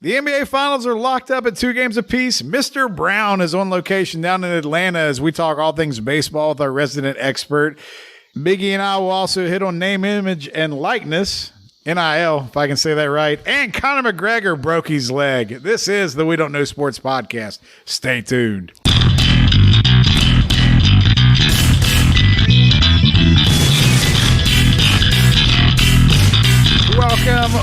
The NBA Finals are locked up at 2 games apiece. Mr. Brown is on location down in Atlanta as we talk all things baseball with our resident expert. Biggie and I will also hit on name, image, and likeness, NIL, if I can say that right. And Conor McGregor broke his leg. This is the We Don't Know Sports podcast. Stay tuned.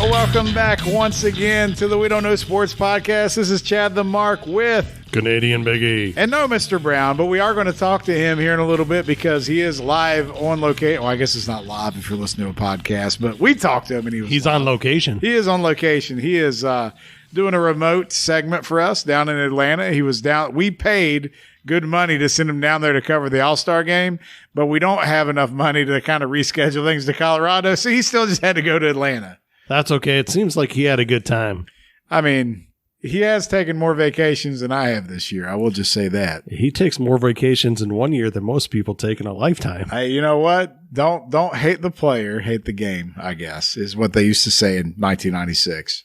Welcome back once again to the We Don't Know Sports podcast. This is Chad the Mark with Canadian Biggie. And no Mr. Brown, but we are going to talk to him here in a little bit because he is live on location. Well, I guess it's not live if you're listening to a podcast, but we talked to him and he's on location. He is on location. He is doing a remote segment for us down in Atlanta. He was down. We paid good money to send him down there to cover the All-Star game, but we don't have enough money to kind of reschedule things to Colorado, so he still just had to go to Atlanta. That's okay. It seems like he had a good time. I mean, he has taken more vacations than I have this year. I will just say that. He takes more vacations in 1 year than most people take in a lifetime. Hey, you know what? Don't hate the player, hate the game, I guess, is what they used to say in 1996.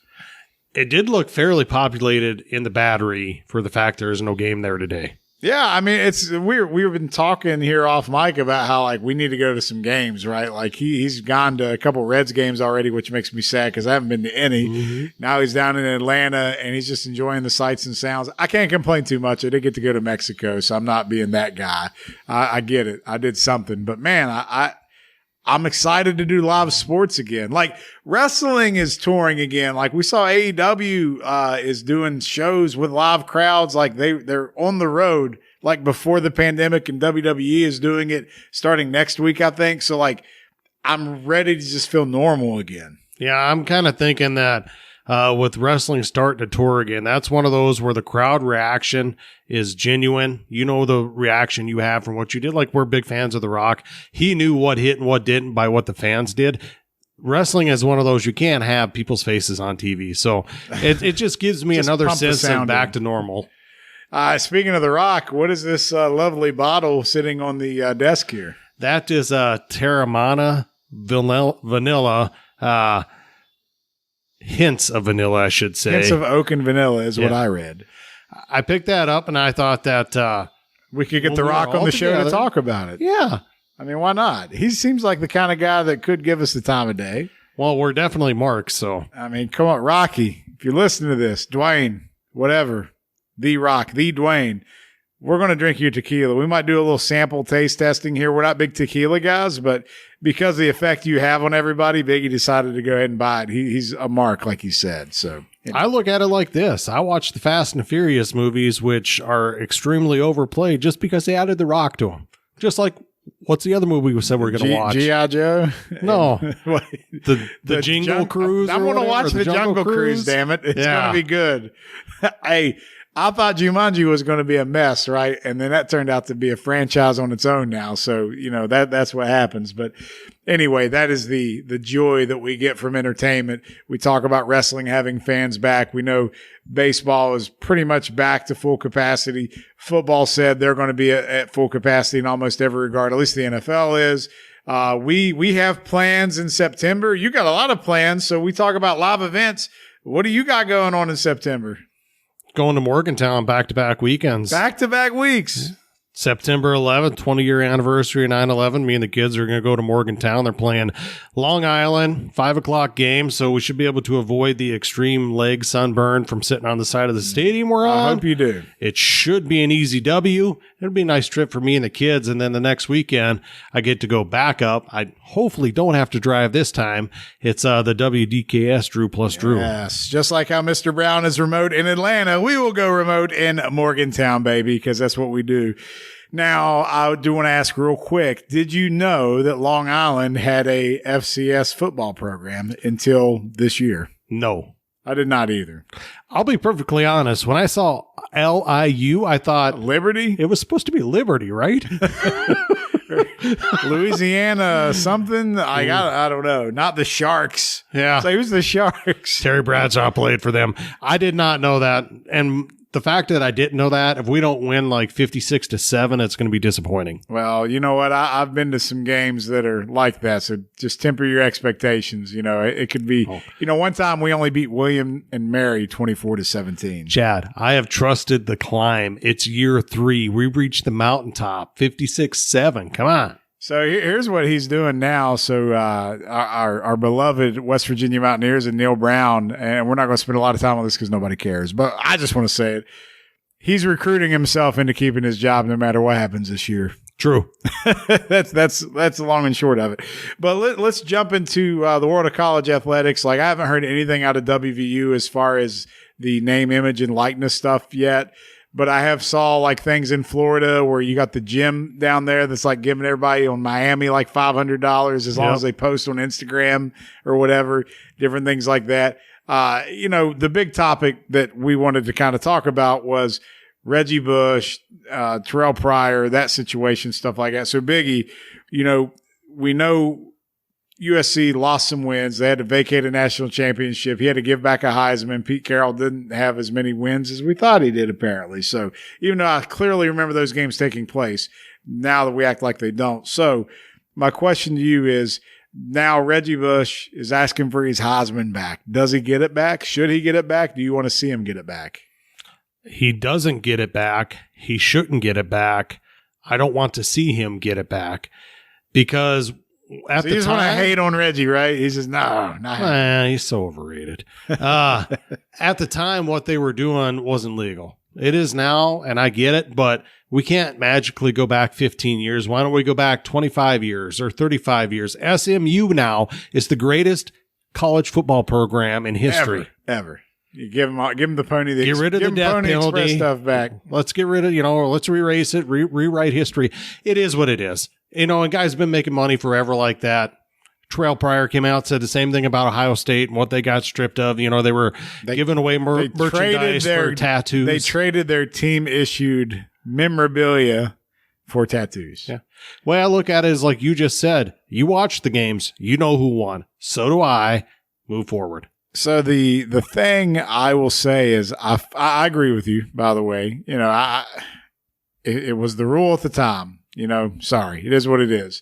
It did look fairly populated in the Battery for the fact there is no game there today. Yeah, I mean, we've been talking here off mic about how like we need to go to some games, right? Like he's gone to a couple Reds games already, which makes me sad because I haven't been to any. Mm-hmm. Now he's down in Atlanta and he's just enjoying the sights and sounds. I can't complain too much. I did get to go to Mexico, so I'm not being that guy. I get it. I did something, but man, I'm excited to do live sports again. Like wrestling is touring again. Like we saw AEW is doing shows with live crowds. Like they're on the road like before the pandemic, and WWE is doing it starting next week, I think. So like I'm ready to just feel normal again. Yeah, I'm kind of thinking that with wrestling starting to tour again, that's one of those where the crowd reaction is genuine. You know the reaction you have from what you did. Like we're big fans of The Rock. He knew what hit and what didn't by what the fans did. Wrestling is one of those you can't have people's faces on TV. So it just gives me another sense of back to normal. Speaking of The Rock, what is this lovely bottle sitting on the desk here? That is Terramana vanilla. Hints of vanilla, I should say. Hints of oak and vanilla is what I read. I picked that up, and I thought that we could get The Rock on the show to talk about it. Yeah. I mean, why not? He seems like the kind of guy that could give us the time of day. Well, we're definitely marks, so. I mean, come on, Rocky. If you're listening to this, Dwayne, whatever, The Rock, the Dwayne, we're going to drink your tequila. We might do a little sample taste testing here. We're not big tequila guys, but because of the effect you have on everybody, Biggie decided to go ahead and buy it. He's a mark, like he said. So I look at it like this. I watch the Fast and Furious movies, which are extremely overplayed just because they added The Rock to them. Just like, what's the other movie we said we're going to watch? G.I. Joe? No. the Jingle Cruise? I'm going to watch the Jungle Cruise, damn it. It's going to be good. Hey, I thought Jumanji was going to be a mess, right? And then that turned out to be a franchise on its own now. So, you know, that's what happens. But anyway, that is the joy that we get from entertainment. We talk about wrestling having fans back. We know baseball is pretty much back to full capacity. Football said they're going to be at full capacity in almost every regard. At least the NFL is. We have plans in September. You got a lot of plans. So we talk about live events. What do you got going on in September? Going to Morgantown back-to-back weekends. Back-to-back weeks. September 11th, 20-year anniversary of 9/11. Me and the kids are going to go to Morgantown. They're playing Long Island, 5 o'clock game, so we should be able to avoid the extreme leg sunburn from sitting on the side of the stadium we're on. I hope you do. It should be an easy W. It'll be a nice trip for me and the kids, and then the next weekend, I get to go back up. I hopefully don't have to drive this time. It's the WDKS Drew plus Drew. Yes, just like how Mr. Brown is remote in Atlanta, we will go remote in Morgantown, baby, because that's what we do. Now, I do want to ask real quick, did you know that Long Island had a FCS football program until this year? No. I did not either. I'll be perfectly honest. When I saw LIU, I thought Liberty? It was supposed to be Liberty, right? Louisiana something? I don't know. Not the Sharks. Yeah. So who's the Sharks? Terry Bradshaw played for them. I did not know that. And the fact that I didn't know that, if we don't win like 56-7, it's going to be disappointing. Well, you know what? I've been to some games that are like that, so just temper your expectations. You know, it could be. You know, one time we only beat William and Mary 24-17. Chad, I have trusted the climb. It's year 3. We reached the mountaintop. 56-7. Come on. So here's what he's doing now. So our beloved West Virginia Mountaineers and Neil Brown, and we're not going to spend a lot of time on this because nobody cares, but I just want to say it. He's recruiting himself into keeping his job no matter what happens this year. True. That's the long and short of it. But let's jump into the world of college athletics. Like, I haven't heard anything out of WVU as far as the name, image, and likeness stuff yet. But I have saw like things in Florida where you got the gym down there that's like giving everybody on Miami like $500 as long as they post on Instagram or whatever, different things like that. You know, the big topic that we wanted to kind of talk about was Reggie Bush, Terrell Pryor, that situation, stuff like that. So Biggie, you know, we know USC lost some wins. They had to vacate a national championship. He had to give back a Heisman. Pete Carroll didn't have as many wins as we thought he did, apparently. So even though I clearly remember those games taking place, now that we act like they don't. So my question to you is, now Reggie Bush is asking for his Heisman back. Does he get it back? Should he get it back? Do you want to see him get it back? He doesn't get it back. He shouldn't get it back. I don't want to see him get it back because at the time, you just want to hate on Reggie, right? He says, no, not he's so overrated. At the time, what they were doing wasn't legal. It is now, and I get it, but we can't magically go back 15 years. Why don't we go back 25 years or 35 years? SMU now is the greatest college football program in history. Ever. You give him the pony. Get rid of the death penalty. Stuff back. Let's get rid of, let's erase it, rewrite history. It is what it is. And guys have been making money forever like that. Terrell Pryor came out, said the same thing about Ohio State and what they got stripped of. They were giving away merchandise for tattoos. They traded their team-issued memorabilia for tattoos. Yeah. The way I look at it is like you just said, you watch the games, you know who won. So do I. Move forward. So the thing I will say is I agree with you, by the way. It was the rule at the time. Sorry, it is what it is.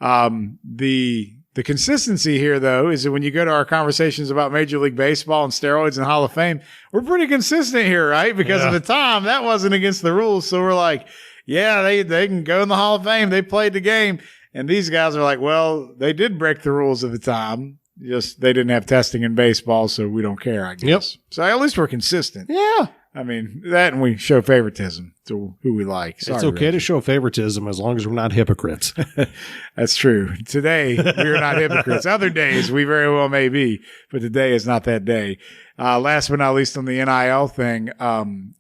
The consistency here, though, is that when you go to our conversations about Major League Baseball and steroids and Hall of Fame, we're pretty consistent here, right? Because at the time, that wasn't against the rules. So we're like, yeah, they can go in the Hall of Fame. They played the game. And these guys are like, well, they did break the rules at the time. Just they didn't have testing in baseball, so we don't care, I guess. Yep. So at least we're consistent. Yeah. I mean, that and we show favoritism to who we like. Sorry, it's okay to show favoritism as long as we're not hypocrites. That's true. Today, we are not hypocrites. Other days, we very well may be, but today is not that day. Last but not least on the NIL thing,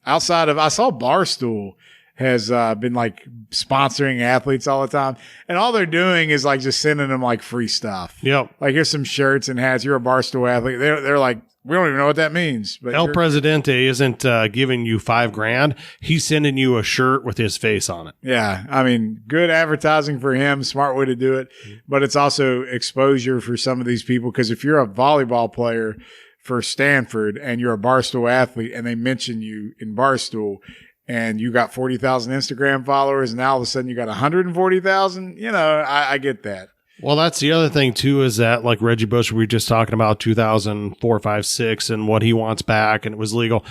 outside of, I saw Barstool has been like sponsoring athletes all the time. And all they're doing is like just sending them like free stuff. Yep. Like here's some shirts and hats. You're a Barstool athlete. They're like, we don't even know what that means. But El Presidente isn't giving you $5,000. He's sending you a shirt with his face on it. Yeah. I mean, good advertising for him. Smart way to do it. But it's also exposure for some of these people. Because if you're a volleyball player for Stanford and you're a Barstool athlete and they mention you in Barstool and you got 40,000 Instagram followers and now all of a sudden you got 140,000, I get that. Well, that's the other thing, too, is that like Reggie Bush, we were just talking about 2004, 5, 6 and what he wants back, and it was legal.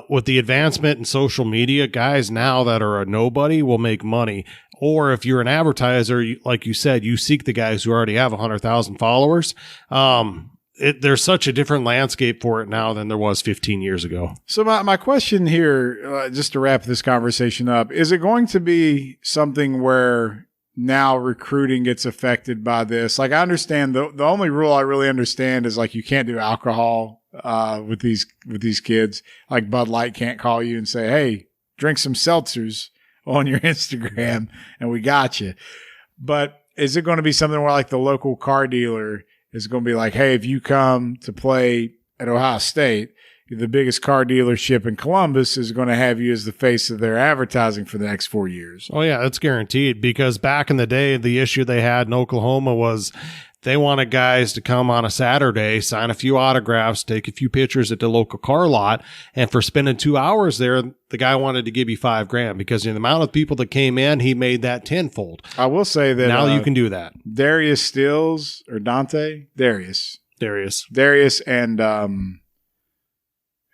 With the advancement in social media, guys now that are a nobody will make money. Or if you're an advertiser, like you said, you seek the guys who already have 100,000 followers. There's such a different landscape for it now than there was 15 years ago. So my question here, just to wrap this conversation up, is it going to be something where now recruiting gets affected by this? Like I understand the only rule I really understand is like you can't do alcohol with these kids. Like Bud Light can't call you and say, hey, drink some seltzers on your Instagram and we got you. But is it going to be something where like the local car dealer is going to be like, hey, if you come to play at Ohio State, the biggest car dealership in Columbus is going to have you as the face of their advertising for the next 4 years? Oh, yeah, that's guaranteed, because back in the day, the issue they had in Oklahoma was they wanted guys to come on a Saturday, sign a few autographs, take a few pictures at the local car lot. And for spending 2 hours there, the guy wanted to give you $5,000 because the amount of people that came in, he made that tenfold. I will say that now you can do that. Darius Stills or Darius, and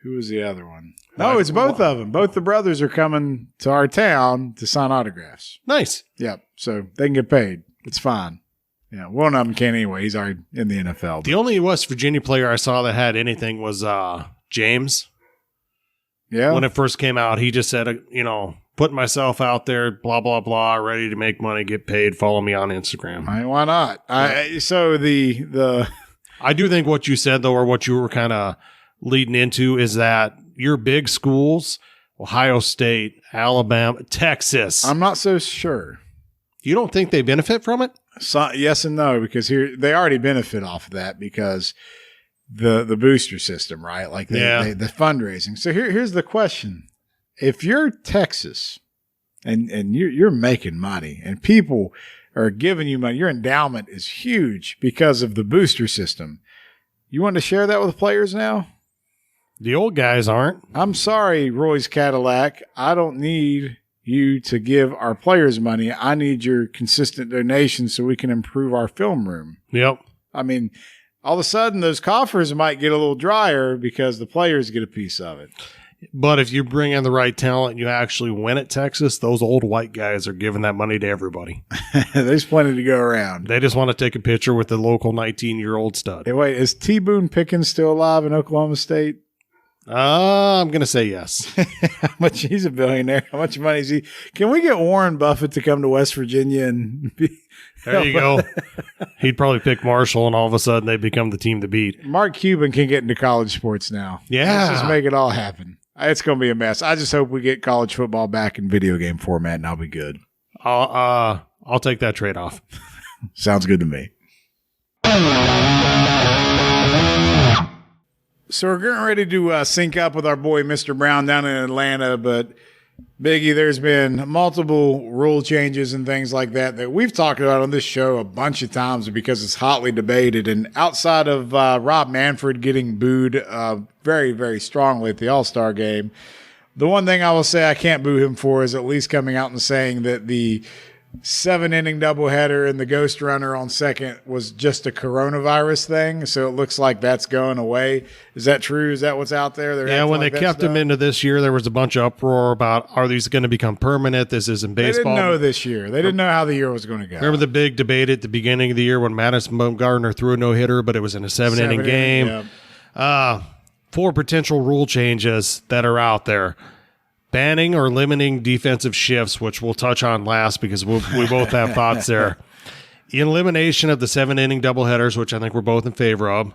who was the other one? No, it's both of them. Both the brothers are coming to our town to sign autographs. Nice. Yep. So they can get paid. It's fine. Yeah, one of them can't anyway. He's already in the NFL. The only West Virginia player I saw that had anything was James. Yeah. When it first came out, he just said, putting myself out there, blah, blah, blah, ready to make money, get paid, follow me on Instagram. Why not? So I do think what you said, though, or what you were kind of leading into is that your big schools, Ohio State, Alabama, Texas. I'm not so sure. You don't think they benefit from it? So, yes and no, because here they already benefit off of that because the booster system, right? Like the fundraising. So here's the question: if you're Texas and you're making money and people are giving you money, your endowment is huge because of the booster system. You want to share that with players now? The old guys aren't. I'm sorry, Roy's Cadillac. I don't need you to give our players money. I need your consistent donations so we can improve our film room. Yep. I mean, all of a sudden those coffers might get a little drier because the players get a piece of it. But if you bring in the right talent and you actually win at Texas, those old white guys are giving that money to everybody. There's plenty to go around. They just want to take a picture with the local 19-year-old stud. Hey, wait, is T. Boone Pickens still alive in Oklahoma State? I'm going to say yes. How much? He's a billionaire. How much money is he? Can we get Warren Buffett to come to West Virginia and be? There you go. He'd probably pick Marshall, and all of a sudden they become the team to beat. Mark Cuban can get into college sports now. Yeah. Let's just make it all happen. It's going to be a mess. I just hope we get college football back in video game format, and I'll be good. I'll take that trade-off. Sounds good to me. So we're getting ready to sync up with our boy Mr. Brown down in Atlanta, but Biggie, there's been multiple rule changes and things like that we've talked about on this show a bunch of times because it's hotly debated. And outside of Rob Manfred getting booed very, very strongly at the All-Star Game, the one thing I will say I can't boo him for is at least coming out and saying that the 7-inning doubleheader and the ghost runner on second was just a coronavirus thing. So it looks like that's going away. Is that true? Is that what's out there? Yeah, when they kept him into this year, there was a bunch of uproar about, are these going to become permanent? This isn't baseball. They didn't know this year. They didn't know how the year was going to go. Remember the big debate at the beginning of the year when Madison Bumgarner threw a no-hitter, but it was in a 7-inning game? Yeah. 4 potential rule changes that are out there. Banning or limiting defensive shifts, which we'll touch on last because we both have thoughts there. Elimination of the 7-inning doubleheaders, which I think we're both in favor of.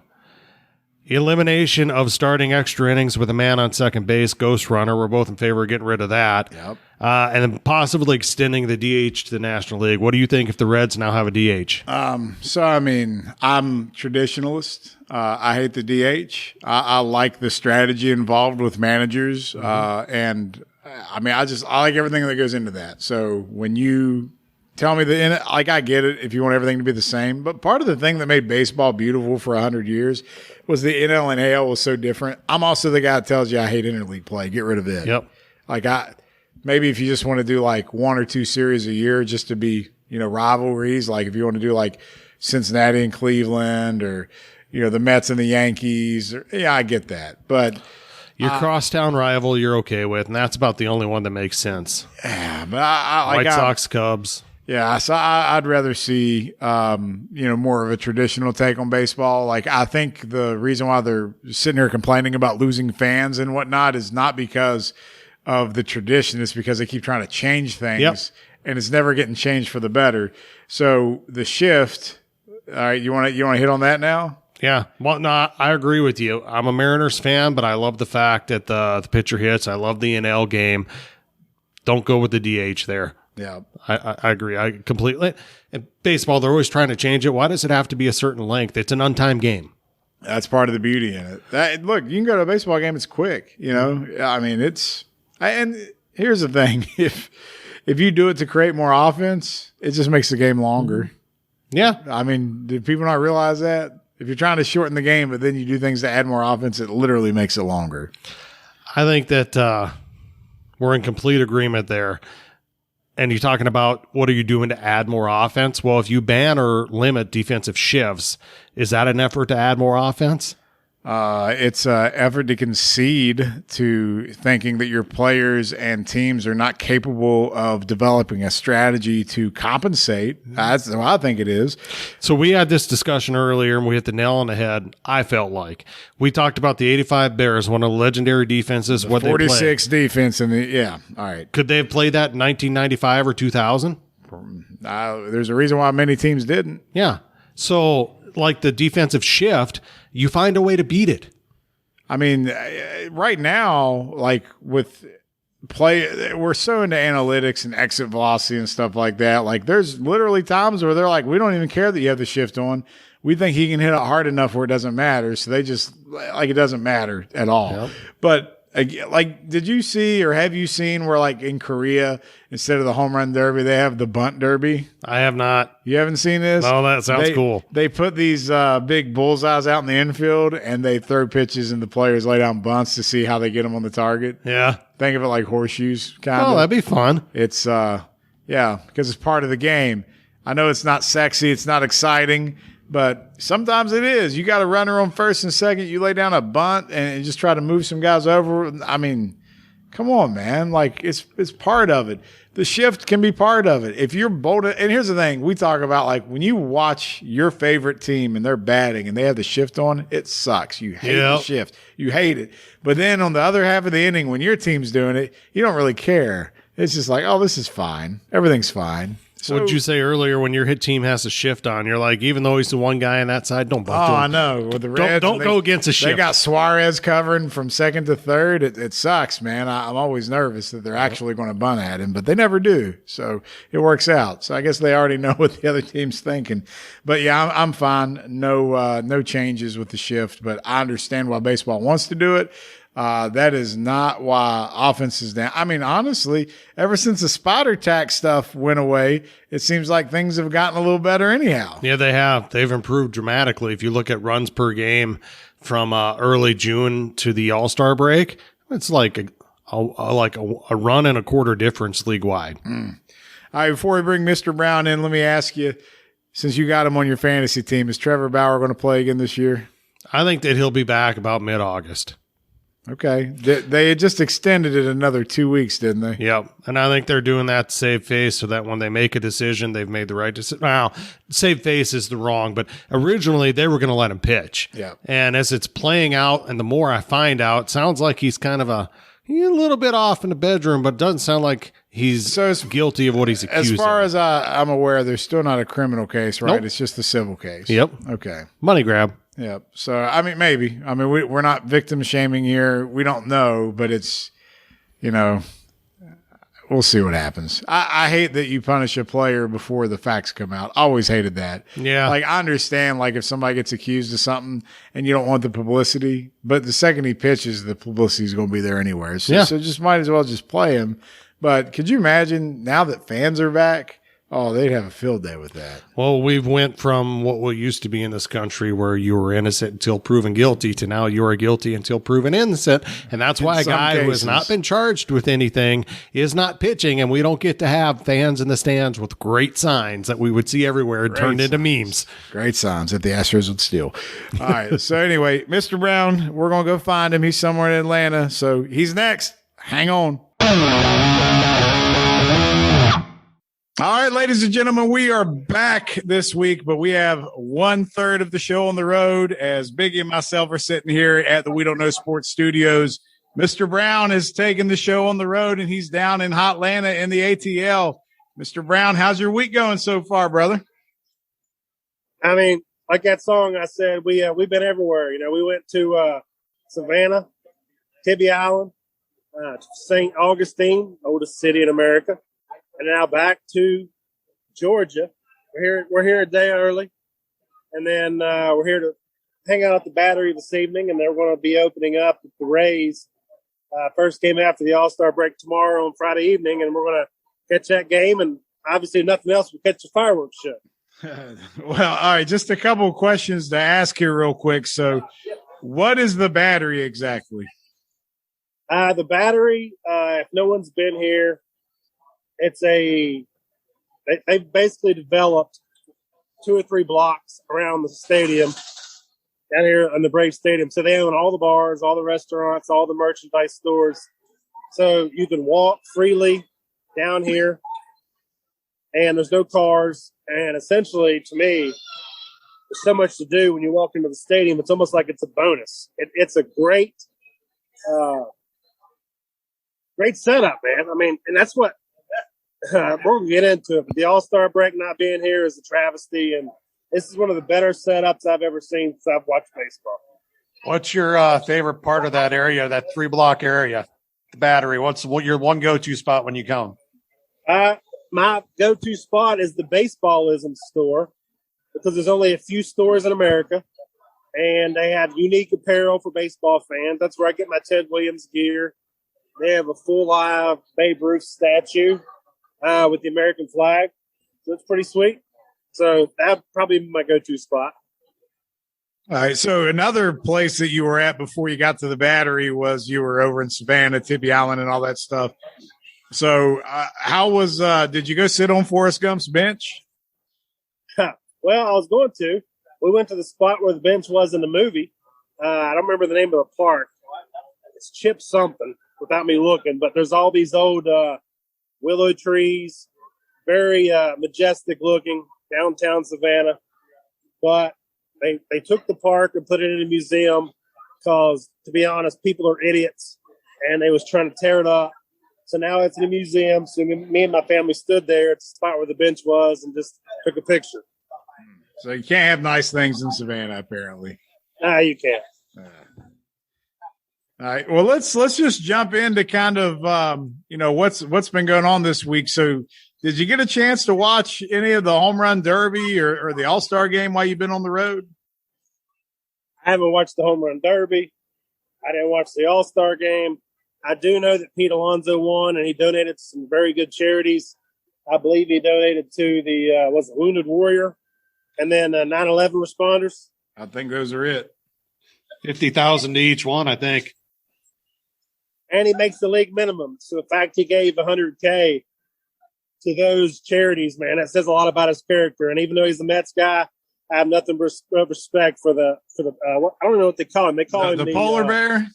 Elimination of starting extra innings with a man on second base, ghost runner. We're both in favor of getting rid of that. Yep. And then possibly extending the DH to the National League. What do you think if the Reds now have a DH? So, I mean, I'm traditionalist. I hate the DH. I like the strategy involved with managers. And, I mean, I like everything that goes into that. So, when you tell me I get it if you want everything to be the same. But part of the thing that made baseball beautiful for 100 years was the NL and AL was so different. I'm also the guy that tells you I hate interleague play. Get rid of it. Yep. Maybe if you just want to do like 1 or 2 series a year just to be, rivalries, like if you want to do like Cincinnati and Cleveland or, the Mets and the Yankees. I get that. But your crosstown rival you're okay with, and that's about the only one that makes sense. Yeah, but I White Sox, Cubs. Yeah, so I'd rather see, more of a traditional take on baseball. Like, I think the reason why they're sitting here complaining about losing fans and whatnot is not because of the tradition. It's because they keep trying to change things, and it's never getting changed for the better. So the shift, all right, you want to hit on that now? Yeah, well, no, I agree with you. I'm a Mariners fan, but I love the fact that the pitcher hits. I love the NL game. Don't go with the DH there. Yeah, I agree. I completely. In baseball, they're always trying to change it. Why does it have to be a certain length? It's an untimed game. That's part of the beauty in it. Look, you can go to a baseball game. It's quick. I mean, and here's the thing: if you do it to create more offense, it just makes the game longer. Yeah. I mean, do people not realize that? If you're trying to shorten the game, but then you do things to add more offense, it literally makes it longer. I think that we're in complete agreement there. And you're talking about what are you doing to add more offense? Well, if you ban or limit defensive shifts, is that an effort to add more offense? It's an effort to concede to thinking that your players and teams are not capable of developing a strategy to compensate. That's what I think it is. So we had this discussion earlier, and we hit the nail on the head, I felt like. We talked about the 85 Bears, one of the legendary defenses. The 46 defense. All right. Could they have played that in 1995 or 2000? There's a reason why many teams didn't. Yeah. So, like the defensive shift, you find a way to beat it. I mean, right now, like with we're so into analytics and exit velocity and stuff like that. Like there's literally times where they're like, we don't even care that you have the shift on. We think he can hit it hard enough where it doesn't matter. So they just like, it doesn't matter at all. Yep. But like, did you see or have you seen where like in Korea, instead of the home run derby, they have the bunt derby? I have not. You haven't seen this? No, that sounds cool. They put these big bullseyes out in the infield and they throw pitches and the players lay down bunts to see how they get them on the target. Yeah. Think of it like horseshoes, kind of. Oh, that'd be fun. It's, because it's part of the game. I know it's not sexy, it's not exciting, but sometimes it is. You got a runner on first and second. You lay down a bunt and just try to move some guys over. I mean, come on, man. Like, it's part of it. The shift can be part of it. If you're bold, and here's the thing. We talk about, like, when you watch your favorite team and they're batting and they have the shift on, it sucks. You hate the shift. You hate it. But then on the other half of the inning, when your team's doing it, you don't really care. It's just like, oh, this is fine. Everything's fine. So, what did you say earlier when your hit team has a shift on? You're like, even though he's the one guy on that side, don't bunt him. I know. With the Reds, don't go against a shift. They got Suarez covering from second to third. It sucks, man. I'm always nervous that they're actually going to bunt at him, but they never do. So it works out. So I guess they already know what the other team's thinking. But yeah, I'm fine. No changes with the shift, but I understand why baseball wants to do it. That is not why offense is down. I mean, honestly, ever since the spider tack stuff went away, it seems like things have gotten a little better anyhow. Yeah, they have. They've improved dramatically. If you look at runs per game from early June to the All-Star break, it's like a run and a quarter difference league-wide. All right, before we bring Mr. Brown in, let me ask you, since you got him on your fantasy team, is Trevor Bauer going to play again this year? I think that he'll be back about mid-August. Okay. They had just extended it another 2 weeks, didn't they? Yep. And I think they're doing that to save face so that when they make a decision, they've made the right decision. Well, save face is the wrong, but originally they were going to let him pitch. Yeah. And as it's playing out and the more I find out, it sounds like he's kind of a little bit off in the bedroom, but it doesn't sound like he's guilty of what he's accused of. As far as I'm aware, there's still not a criminal case, right? Nope. It's just a civil case. Yep. Okay. Money grab. Yeah. So, I mean, maybe. I mean, we're not victim shaming here. We don't know, but it's, we'll see what happens. I hate that you punish a player before the facts come out. I always hated that. Yeah. Like, I understand, like, if somebody gets accused of something and you don't want the publicity, but the second he pitches, the publicity is going to be there anywhere. So, so just might as well just play him. But could you imagine now that fans are back? Oh, they'd have a field day with that. Well, we've went from what used to be in this country where you were innocent until proven guilty to now you are guilty until proven innocent. And that's why a guy who has not been charged with anything is not pitching. And we don't get to have fans in the stands with great signs that we would see everywhere turned into memes. Great signs that the Astros would steal. All right. So anyway, Mr. Brown, we're going to go find him. He's somewhere in Atlanta. So he's next. Hang on. All right, ladies and gentlemen, we are back this week, but we have 1/3 of the show on the road as Biggie and myself are sitting here at the We Don't Know Sports Studios. Mr. Brown has taken the show on the road, and he's down in Hotlanta in the ATL. Mr. Brown, how's your week going so far, brother? I mean, like that song I said, we've been everywhere. We went to Savannah, Tibby Island, St. Augustine, oldest city in America. And now back to Georgia. We're here a day early, and then we're here to hang out at the Battery this evening. And they're going to be opening up the Rays first game after the All-Star break tomorrow on Friday evening, and we're going to catch that game. And obviously, nothing else, we'll catch the fireworks show. Well, all right, just a couple of questions to ask here real quick. So what is the Battery exactly? The Battery, if no one's been here, they've basically developed 2 or 3 blocks around the stadium down here in the Brave Stadium. So they own all the bars, all the restaurants, all the merchandise stores. So you can walk freely down here, and there's no cars. And essentially, to me, there's so much to do when you walk into the stadium. It's almost like it's a bonus. It's a great setup, man. I mean, and that's what we're going to get into it. But the All-Star break not being here is a travesty, and this is one of the better setups I've ever seen since I've watched baseball. What's your favorite part of that area, that 3-block area, the Battery? What's your one go-to spot when you come? My go-to spot is the Baseballism store, because there's only a few stores in America, and they have unique apparel for baseball fans. That's where I get my Ted Williams gear. They have a full live Babe Ruth statue with the American flag, so it's pretty sweet. So that'd probably be my go-to spot. All right. So another place that you were at before you got to the Battery was you were over in Savannah, Tibby Island, and all that stuff. So how was did you go sit on Forrest Gump's bench? Well, I was going to. We went to the spot where the bench was in the movie. I don't remember the name of the park. It's Chip something without me looking, but there's all these old willow trees, very majestic looking, downtown Savannah. But they took the park and put it in a museum because, to be honest, people are idiots, and they was trying to tear it up. So now it's in a museum. So me and my family stood there at the spot where the bench was and just took a picture. So you can't have nice things in Savannah, apparently. You can't. All right. Well, let's just jump into kind of what's been going on this week. So, did you get a chance to watch any of the Home Run Derby or the All-Star Game while you've been on the road? I haven't watched the Home Run Derby. I didn't watch the All-Star Game. I do know that Pete Alonso won, and he donated to some very good charities. I believe he donated to the Wounded Warrior, and then 9/11 responders. I think those are it. 50,000 to each one, I think. And he makes the league minimum. So the fact he gave $100K to those charities, man, that says a lot about his character. And even though he's a Mets guy, I have nothing but respect for the I don't know what they call him. They call him the polar bear.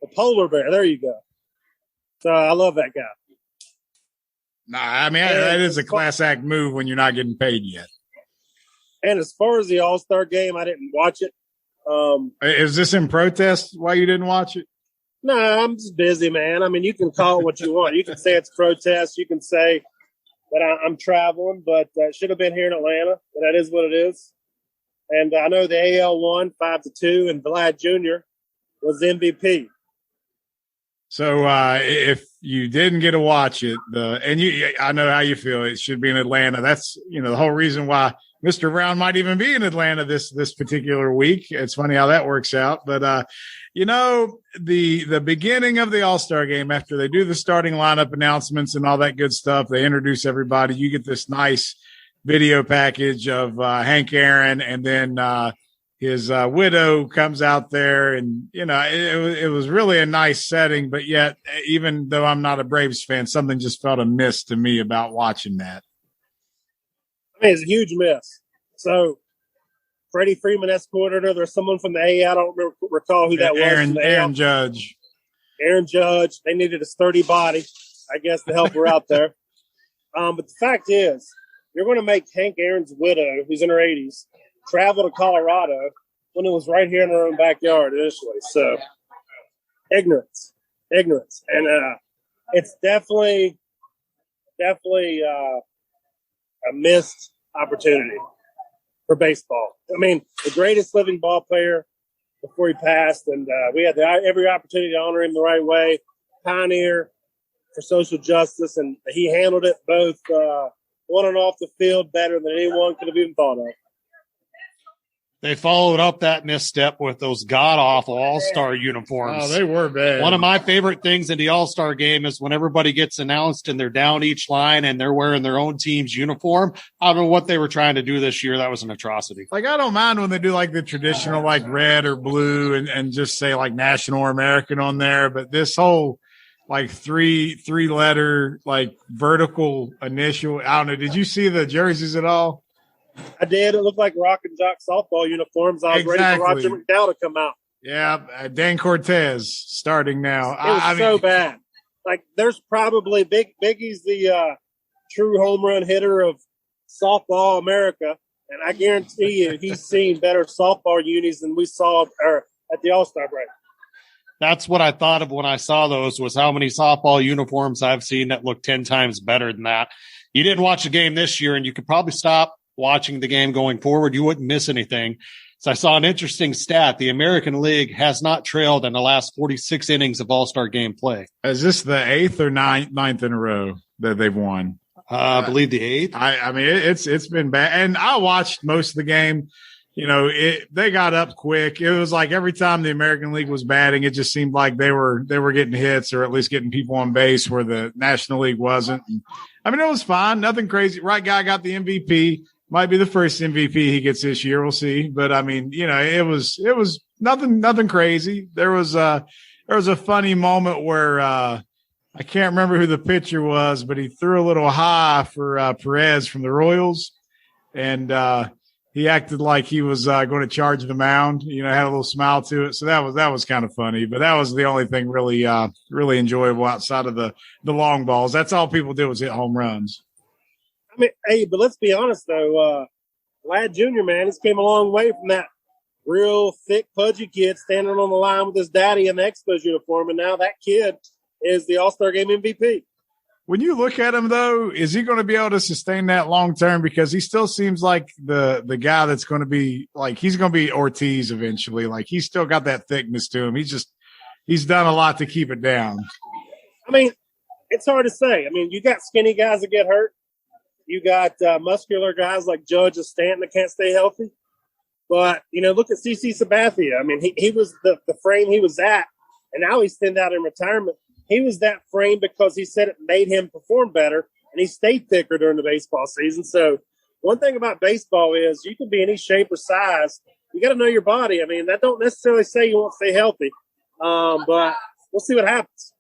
The polar bear. There you go. So I love that guy. Nah, I mean, that is a class act move when you're not getting paid yet. And as far as the All-Star Game, I didn't watch it. Is this in protest why you didn't watch it? No, I'm just busy, man. I mean, you can call it what you want. You can say it's protest. You can say that I'm traveling, but it should have been here in Atlanta. But that is what it is. And I know the AL won 5-2, and Vlad Jr. was MVP. So if you didn't get to watch it, I know how you feel. It should be in Atlanta. That's the whole reason why Mr. Brown might even be in Atlanta this particular week. It's funny how that works out. But the beginning of the All-Star Game, after they do the starting lineup announcements and all that good stuff, they introduce everybody. You get this nice video package of Hank Aaron, and then his widow comes out there, and it was really a nice setting. But yet, even though I'm not a Braves fan, something just felt amiss to me about watching that. I mean, it's a huge miss. So, Freddie Freeman escorted her. There's someone from the AL. I don't recall who that was. Aaron Judge. Aaron Judge. They needed a sturdy body, I guess, to help her out there. But the fact is, you're going to make Hank Aaron's widow, who's in her 80s, travel to Colorado when it was right here in her own backyard initially. So, ignorance. And it's definitely a missed opportunity for baseball. I mean, the greatest living ball player before he passed, and we had every opportunity to honor him the right way. Pioneer for social justice, and he handled it both on and off the field better than anyone could have even thought of. They followed up that misstep with those god-awful All-Star uniforms. Oh, they were bad. One of my favorite things in the All-Star game is when everybody gets announced and they're down each line and they're wearing their own team's uniform. I don't know what they were trying to do this year. That was an atrocity. Like, I don't mind when they do like the traditional like red or blue and just say like national or American on there. But this whole like three letter like vertical initial, I don't know. Did you see the jerseys at all? I did. It looked like Rock and Jock softball uniforms. I was ready for Roger McDowell to come out. Yeah, Dan Cortez starting now. It was so bad. Like, there's probably Biggie's the true home run hitter of softball America, and I guarantee you he's seen better softball unis than we saw at the All-Star break. That's what I thought of when I saw those, was how many softball uniforms I've seen that look 10 times better than that. You didn't watch the game this year, and you could probably stop watching the game going forward. You wouldn't miss anything. So I saw an interesting stat. The American League has not trailed in the last 46 innings of All-Star game play. Is this the 8th or ninth in a row that they've won? I believe the 8th. I mean, it's been bad. And I watched most of the game. You know, they got up quick. It was like every time the American League was batting, it just seemed like they were getting hits or at least getting people on base where the National League wasn't. And, I mean, it was fine. Nothing crazy. Right guy got the MVP. Might be the first MVP he gets this year. We'll see. But I mean, you know, it was nothing crazy. There was a funny moment where I can't remember who the pitcher was, but he threw a little high for Perez from the Royals, and he acted like he was going to charge the mound. You know, had a little smile to it. So that was kind of funny. But that was the only thing really enjoyable outside of the long balls. That's all people did was hit home runs. I mean, hey, but let's be honest, though. Ladd Jr., man, he's came a long way from that real thick, pudgy kid standing on the line with his daddy in the Expos uniform, and now that kid is the All-Star Game MVP. When you look at him, though, is he going to be able to sustain that long term? Because he still seems like the guy that's going to be like he's going to be Ortiz eventually. Like he's still got that thickness to him. He's done a lot to keep it down. I mean, it's hard to say. I mean, you got skinny guys that get hurt. You got muscular guys like Judge or Stanton that can't stay healthy. But, you know, look at CC Sabathia. I mean, he was the frame he was at, and now he's thinned out in retirement. He was that frame because he said it made him perform better, and he stayed thicker during the baseball season. So one thing about baseball is you can be any shape or size. You got to know your body. I mean, that don't necessarily say you won't stay healthy, but we'll see what happens.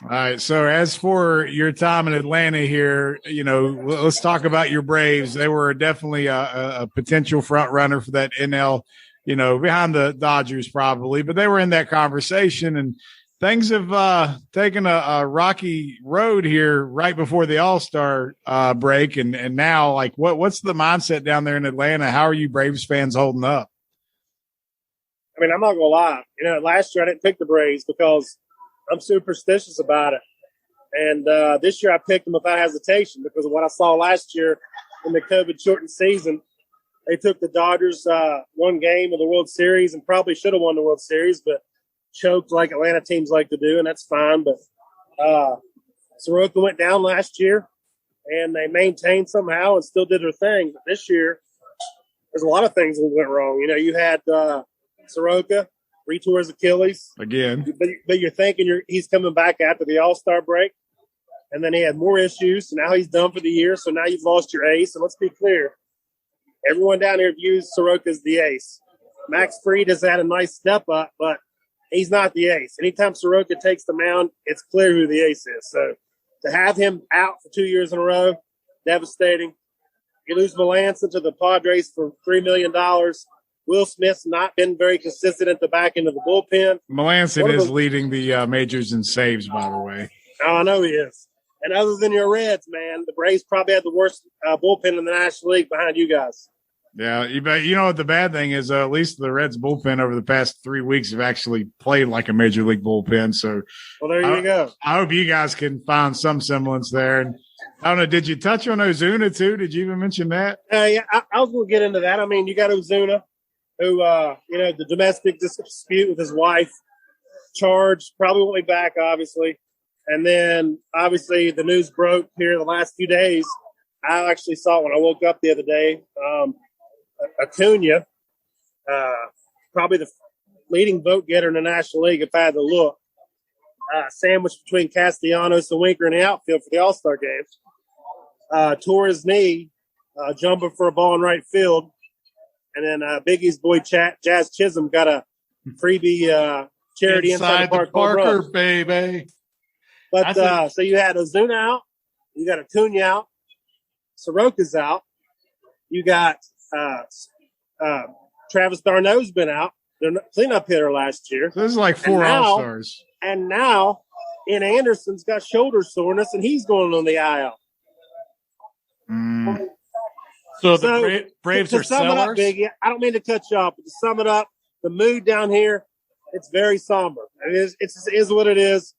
All right. So as for your time in Atlanta here, you know, let's talk about your Braves. They were definitely a potential front runner for that NL, you know, behind the Dodgers probably, but they were in that conversation, and things have taken a rocky road here right before the All-Star break. And now, like, what's the mindset down there in Atlanta? How are you Braves fans holding up? I mean, I'm not going to lie. You know, last year I didn't pick the Braves because I'm superstitious about it. And this year I picked them without hesitation because of what I saw last year in the COVID-shortened season. They took the Dodgers one game of the World Series and probably should have won the World Series, but choked like Atlanta teams like to do, and that's fine. But Soroka went down last year, and they maintained somehow and still did their thing. But this year, there's a lot of things that went wrong. You know, you had Soroka retore his Achilles again, but you're thinking he's coming back after the All-Star break, and then he had more issues. So now he's done for the year. So now you've lost your ace. And let's be clear, everyone down here views Soroka as the ace. Max Fried has had a nice step up, but he's not the ace. Anytime Soroka takes the mound, it's clear who the ace is. So to have him out for 2 years in a row, devastating. You lose Melancon to the Padres for $3 million. Will Smith's not been very consistent at the back end of the bullpen. Melancon is leading the majors in saves, by the way. Oh, I know he is. And other than your Reds, man, the Braves probably had the worst bullpen in the National League behind you guys. Yeah, you know what the bad thing is? At least the Reds bullpen over the past 3 weeks have actually played like a major league bullpen. So, well, there you go. I hope you guys can find some semblance there. And I don't know, did you touch on Ozuna too? Did you even mention that? Yeah, I was going to get into that. I mean, you got Ozuna, who, you know, the domestic dispute with his wife, charged, probably won't be back, obviously. And then, obviously, the news broke here the last few days. I actually saw it when I woke up the other day. Acuna, probably the leading vote getter in the National League, if I had to look. Sandwiched between Castellanos and Winker in the outfield for the All-Star Game. Tore his knee, jumping for a ball in right field. And then Biggie's boy Jazz Chisholm got a freebie charity inside the Parker, baby. But so you had Ozuna out, you got Acuna out, Soroka's out, you got Travis d'Arnaud's been out. They're cleanup hitter last year. So this is like four All-Stars. And now, Ian Anderson's got shoulder soreness, and he's going on the IL. So the Braves to are sum it up, sellers? Biggie, I don't mean to cut you off, but to sum it up, the mood down here, it's very somber. It is what it is.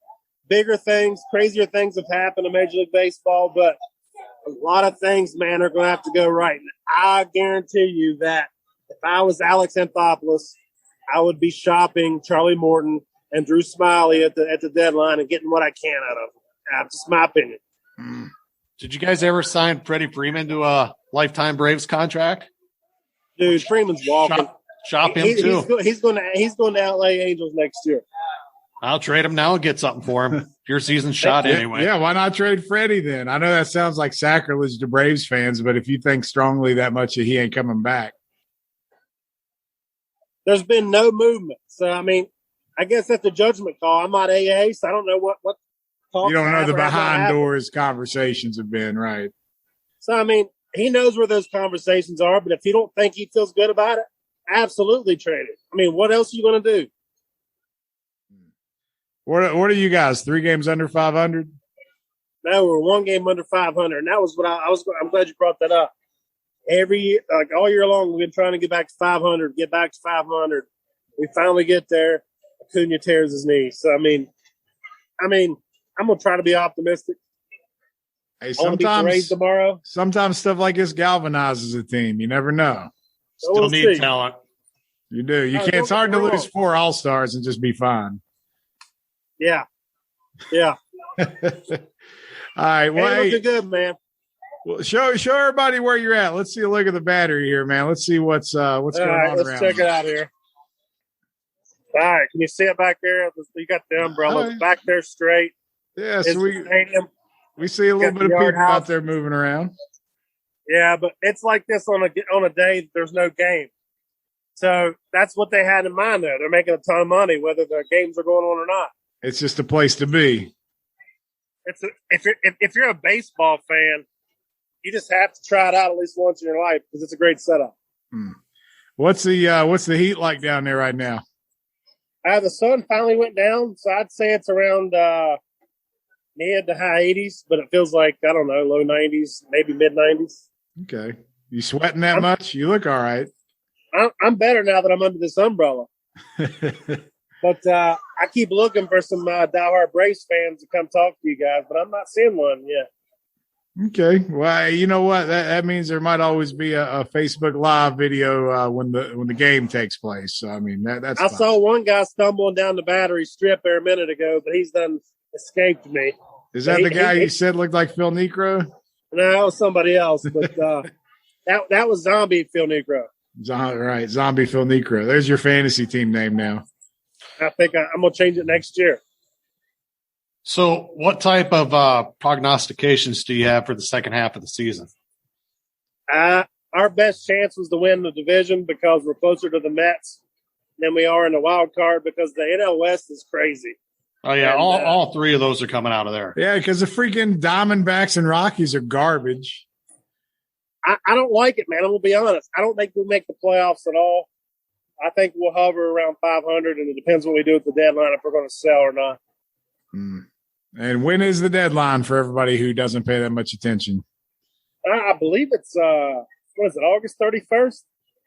Bigger things, crazier things have happened in Major League Baseball, but a lot of things, man, are going to have to go right. And I guarantee you that if I was Alex Anthopoulos, I would be shopping Charlie Morton and Drew Smiley at the deadline and getting what I can out of them. That's just my opinion. Did you guys ever sign Freddie Freeman to a lifetime Braves contract? Dude, Freeman's walking. Shop him too. He's going to LA Angels next year. I'll trade him now and get something for him. Your season's shot anyway. Yeah, why not trade Freddie then? I know that sounds like sacrilege to Braves fans, but if you think strongly that much that he ain't coming back. There's been no movement. So, I mean, I guess that's a judgment call. I'm not AA, so I don't know what you don't know the behind doors conversations have been, right? So, I mean, he knows where those conversations are, but if you don't think he feels good about it, absolutely trade it. I mean, what else are you going to do? What are you guys? 3 games under 500? No, we're 1 game under 500, and that was what I'm glad you brought that up. Every year, like all year long, we've been trying to get back to 500, get back to 500. We finally get there. Acuna tears his knee. So, I mean, I'm going to try to be optimistic. Hey, sometimes stuff like this galvanizes a team. You never know. Still need talent. You do. It's hard to lose 4 All-Stars and just be fine. Yeah. All right. Well, hey, looking good, man. Well, show everybody where you're at. Let's see a look at the battery here, man. Let's see what's going on around. Let's check it out here. All right, can you see it back there? You got the umbrella back there straight. Yeah, so we see a little bit of people out there moving around. Yeah, but it's like this on a day that there's no game. So that's what they had in mind there. They're making a ton of money, whether the games are going on or not. It's just a place to be. If you're a baseball fan, you just have to try it out at least once in your life because it's a great setup. What's the heat like down there right now? The sun finally went down, so I'd say it's around mid to high 80s, but it feels like, I don't know, low 90s, maybe mid 90s. Okay. You sweating that much? You look all right. I'm better now that I'm under this umbrella. But I keep looking for some diehard Braves fans to come talk to you guys, but I'm not seeing one yet. Okay. Well, you know what? That means there might always be a Facebook Live video when the game takes place. So, I mean, that's I saw one guy stumbling down the Battery Strip there a minute ago, but he's done escaped me. Is that the guy you said looked like Phil Necro? No, that was somebody else, but that was Zombie Phil Necro. Right, Zombie Phil Necro. There's your fantasy team name now. I think I'm going to change it next year. So what type of prognostications do you have for the second half of the season? Our best chance was to win the division because we're closer to the Mets than we are in the wild card because the NL West is crazy. Oh, yeah, and, all 3 of those are coming out of there. Yeah, because the freaking Diamondbacks and Rockies are garbage. I don't like it, man. I'm going to be honest. I don't think we'll make the playoffs at all. I think we'll hover around 500, and it depends what we do at the deadline if we're going to sell or not. And when is the deadline for everybody who doesn't pay that much attention? I believe it's, August 31st?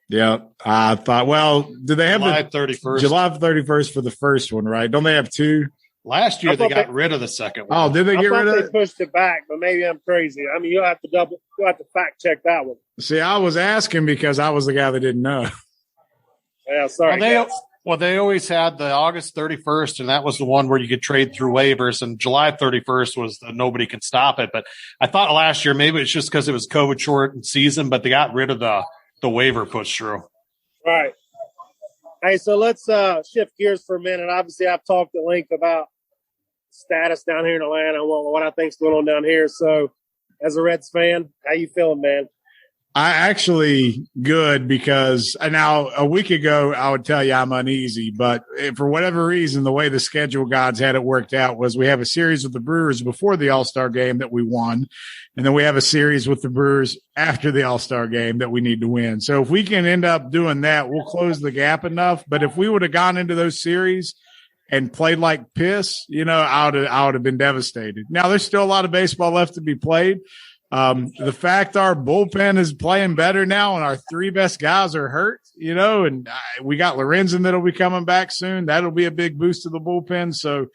Yeah. I thought, well, do they have July 31st? July 31st for the first one, right? Don't they have 2? Last year they got rid of the second one. Oh, did they get rid of it? They pushed it back, but maybe I'm crazy. I mean, you'll have to fact check that one. See, I was asking because I was the guy that didn't know. Yeah, sorry. They always had the August 31st, and that was the one where you could trade through waivers, and July 31st was the nobody can stop it. But I thought last year maybe it's just because it was COVID shortened season, but they got rid of the the waiver push through. Right. Hey, so let's shift gears for a minute. Obviously, I've talked at length about status down here in Atlanta, what I think's going on down here. So, as a Reds fan, how you feeling, man? I actually good because now a week ago I would tell you I'm uneasy, but for whatever reason, the way the schedule gods had it worked out was we have a series with the Brewers before the All-Star game that we won. And then we have a series with the Brewers after the All-Star game that we need to win. So if we can end up doing that, we'll close the gap enough. But if we would have gone into those series and played like piss, I would have been devastated. Now there's still a lot of baseball left to be played. The fact our bullpen is playing better now and our three best guys are hurt, and we got Lorenzen that'll be coming back soon. That'll be a big boost to the bullpen. So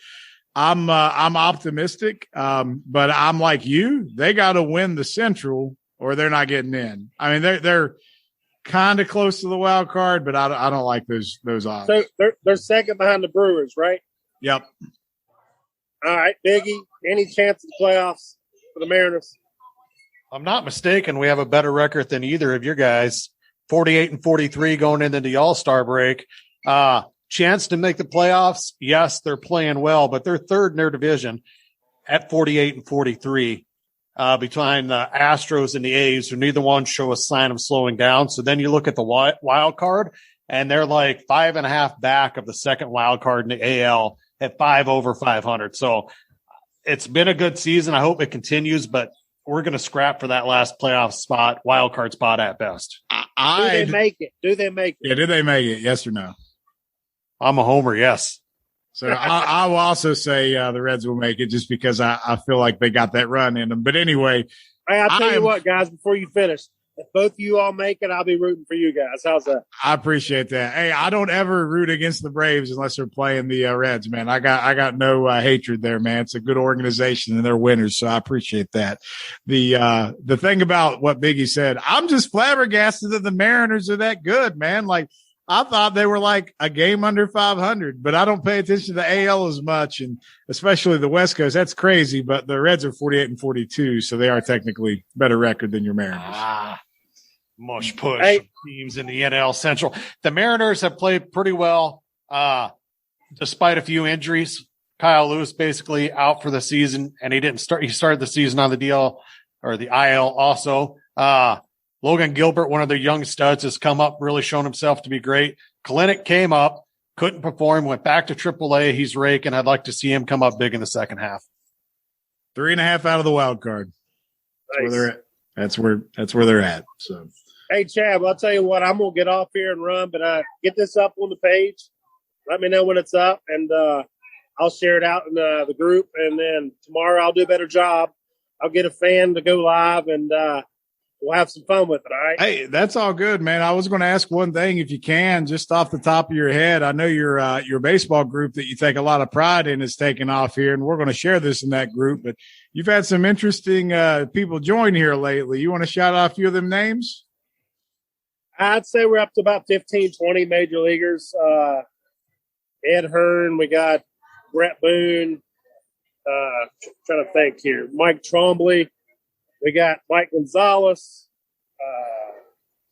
I'm optimistic. But I'm like you, they got to win the Central or they're not getting in. I mean, they're kind of close to the wild card, but I don't like those odds. So they're second behind the Brewers, right? Yep. All right, Biggie, any chance of the playoffs for the Mariners? I'm not mistaken. We have a better record than either of your guys. 48-43 going into the All-Star break. Chance to make the playoffs. Yes, they're playing well, but they're third in their division at 48-43. Between the Astros and the A's, who neither one show a sign of slowing down. So then you look at the wild card, and they're like 5.5 back of the second wild card in the AL at 5 over 500. So it's been a good season. I hope it continues, but we're going to scrap for that last playoff spot, wild card spot at best. Do they make it? Yeah, did they make it? Yes or no? I'm a homer, yes. So I will also say the Reds will make it just because I feel like they got that run in them. But anyway. Hey, I'll tell you what, guys, before you finish, if both of you all make it, I'll be rooting for you guys. How's that? I appreciate that. Hey, I don't ever root against the Braves unless they're playing the Reds, man. I got no hatred there, man. It's a good organization and they're winners, so I appreciate that. The thing about what Biggie said, I'm just flabbergasted that the Mariners are that good, man. Like I thought they were like a game under 500, but I don't pay attention to the AL as much, and especially the West Coast. That's crazy, but the Reds are 48-42, so they are technically better record than your Mariners. Mush push teams in the NL Central. The Mariners have played pretty well, despite a few injuries. Kyle Lewis basically out for the season, and he didn't start. He started the season on the DL or the IL also. Logan Gilbert, one of their young studs, has come up, really shown himself to be great. Kalinick came up, couldn't perform, went back to AAA. He's raking. I'd like to see him come up big in the second half. 3.5 out of the wild card. That's Nice. where they're at. That's where they're at. So. Hey, Chad, well, I'll tell you what, I'm going to get off here and run, but get this up on the page. Let me know when it's up, and I'll share it out in the group. And then tomorrow I'll do a better job. I'll get a fan to go live, and we'll have some fun with it, all right? Hey, that's all good, man. I was going to ask one thing, if you can, just off the top of your head. I know your baseball group that you take a lot of pride in is taking off here, and we're going to share this in that group. But you've had some interesting people join here lately. You want to shout out a few of them names? I'd say we're up to about 15, 20 major leaguers. Ed Hearn, we got Brett Boone, trying to think here, Mike Trombley. We got Mike Gonzalez,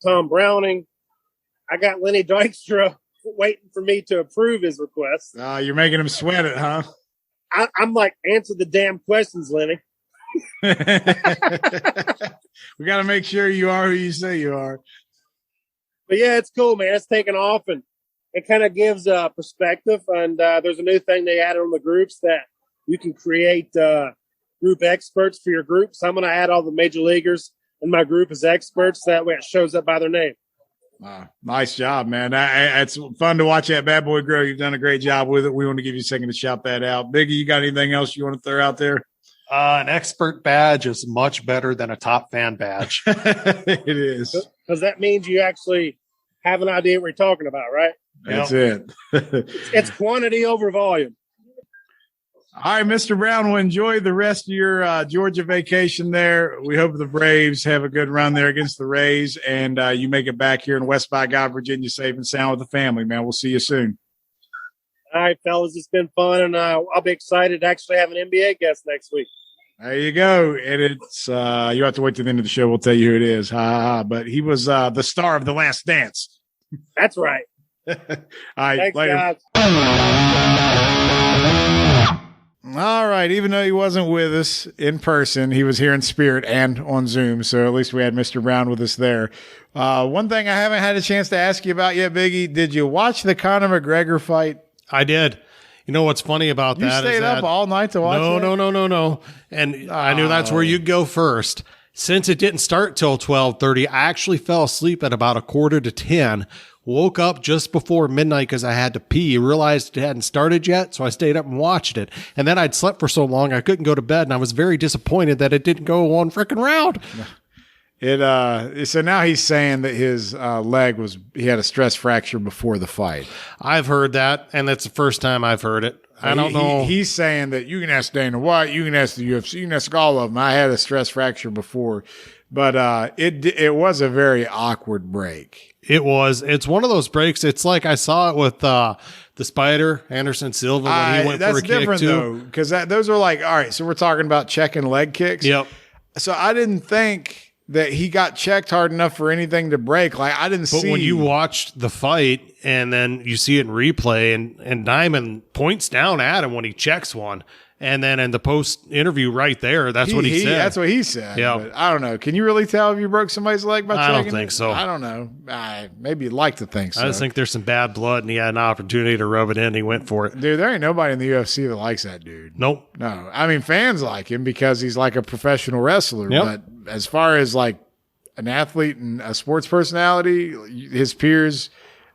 Tom Browning. I got Lenny Dykstra waiting for me to approve his request. You're making him sweat it, huh? I'm like, answer the damn questions, Lenny. We got to make sure you are who you say you are. But yeah, it's cool, man. It's taken off, and it kind of gives perspective. And there's a new thing they added on the groups that you can create group experts for your group. So I'm going to add all the major leaguers in my group as experts. That way it shows up by their name. Wow. Nice job, man. It's fun to watch that bad boy grow. You've done a great job with it. We want to give you a second to shout that out. Biggie, you got anything else you want to throw out there? An expert badge is much better than a top fan badge. It is. Because that means you actually have an idea what you're talking about, right? That's it. It's quantity over volume. All right, Mr. Brown, well, enjoy the rest of your Georgia vacation there. We hope the Braves have a good run there against the Rays, and you make it back here in West by God, Virginia, safe and sound with the family, man. We'll see you soon. All right, fellas, it's been fun, and I'll be excited to actually have an NBA guest next week. There you go. And it's you have to wait to the end of the show. We'll tell you who it is. Ha, ha, ha. But he was the star of The Last Dance. That's right. All right, Thanks, later. guys. All right. Even though he wasn't with us in person, he was here in spirit and on Zoom. So at least we had Mr. Brown with us there. One thing I haven't had a chance to ask you about yet, Biggie, did you watch the Conor McGregor fight? I did. You know what's funny about You that? stayed up all night to watch it? No. And I knew that's where you'd go first. Since it didn't start till 12:30, I actually fell asleep at about 9:45. Woke up just before midnight because I had to pee. Realized it hadn't started yet, so I stayed up and watched it. And then I'd slept for so long I couldn't go to bed, and I was very disappointed that it didn't go one freaking round. So now he's saying that his leg he had a stress fracture before the fight. I've heard that, and that's the first time I've heard it. I don't know. He's saying that you can ask Dana White, you can ask the UFC, you can ask all of them. I had a stress fracture before, but it was a very awkward break. It was. It's one of those breaks. It's like I saw it with the Spider, Anderson Silva, when he went for a kick, too. That's different, though, because those are like, all right, so we're talking about checking leg kicks. Yep. So I didn't think that he got checked hard enough for anything to break. Like, I didn't see. But when you watched the fight and then you see it in replay and Diamond points down at him when he checks one. And then in the post interview right there, that's what he said. That's what he said. Yeah. But I don't know. Can you really tell if you broke somebody's leg by checking I don't think so. I don't know. Maybe you'd like to think so. I just think there's some bad blood and he had an opportunity to rub it in. He went for it. Dude, there ain't nobody in the UFC that likes that dude. Nope. No. I mean, fans like him because he's like a professional wrestler. Yep. But as far as like an athlete and a sports personality, his peers,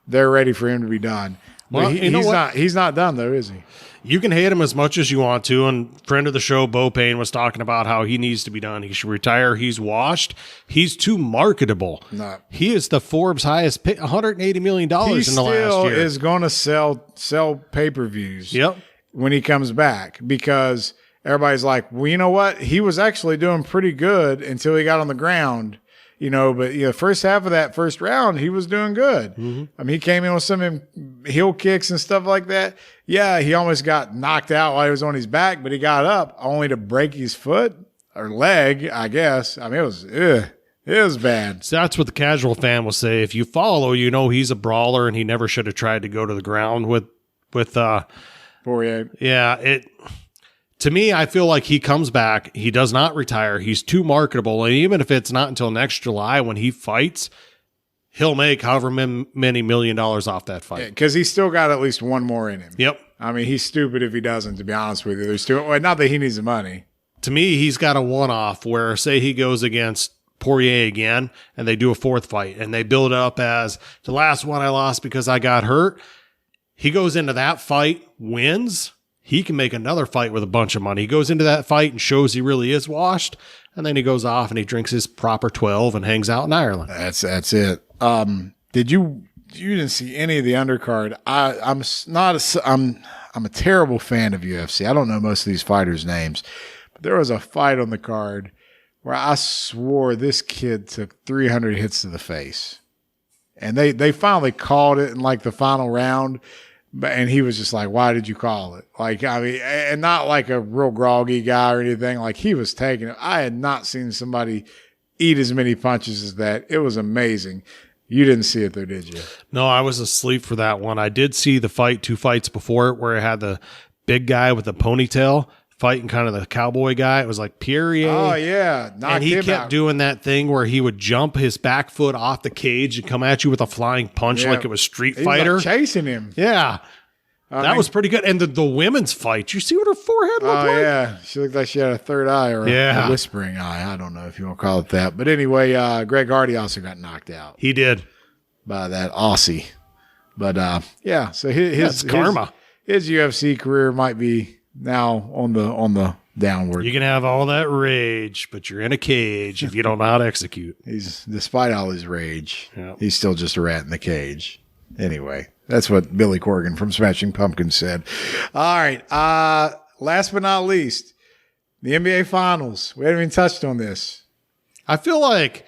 they're ready for him to be done. Well, He's not done though, is he? You can hate him as much as you want to. And friend of the show, Bo Payne, was talking about how he needs to be done. He should retire. He's washed. He's too marketable. No. He is the Forbes highest pick, $180 million in the last year. He is going to sell pay-per-views. Yep. When he comes back, because everybody's like, well, you know what? He was actually doing pretty good until he got on the ground. But first half of that first round, he was doing good. Mm-hmm. I mean, he came in with some heel kicks and stuff like that. Yeah, he almost got knocked out while he was on his back, but he got up only to break his foot or leg, I guess. I mean, it was bad. So that's what the casual fan will say. If you follow, he's a brawler and he never should have tried to go to the ground with Poirier. Yeah, to me, I feel like he comes back. He does not retire. He's too marketable. And even if it's not until next July when he fights, he'll make however many $1 million off that fight. Because he's still got at least one more in him. Yep. I mean, he's stupid if he doesn't, to be honest with you. Not that he needs the money. To me, he's got a one-off where, say he goes against Poirier again and they do a fourth fight and they build it up as the last one I lost because I got hurt. He goes into that fight, wins. He can make another fight with a bunch of money. He goes into that fight and shows he really is washed, and then he goes off and he drinks his proper 12 and hangs out in Ireland. That's it. Did you didn't see any of the undercard? I'm a terrible fan of UFC. I don't know most of these fighters' names, but there was a fight on the card where I swore this kid took 300 hits to the face, and they finally called it in like the final round. And he was just like, why did you call it? Like, I mean, and not like a real groggy guy or anything. Like, he was taking it. I had not seen somebody eat as many punches as that. It was amazing. You didn't see it though, did you? No, I was asleep for that one. I did see the fight 2 fights before it where it had the big guy with the ponytail fighting kind of the cowboy guy. It was like Poirier. Oh, yeah. And he kept doing that thing where he would jump his back foot off the cage and come at you with a flying punch like it was Street Fighter. Like chasing him. Yeah. That was pretty good. And the women's fight, you see what her forehead looked like? Oh, yeah. She looked like she had a third eye or a whispering eye. I don't know if you want to call it that. But anyway, Greg Hardy also got knocked out. He did. By that Aussie. But, yeah. So his karma. His UFC career might be now on the downward. You can have all that rage, but you're in a cage if you don't know how to execute. Despite all his rage, he's still just a rat in the cage. Anyway, that's what Billy Corgan from Smashing Pumpkins said. All right. Last but not least, the NBA Finals. We haven't even touched on this. I feel like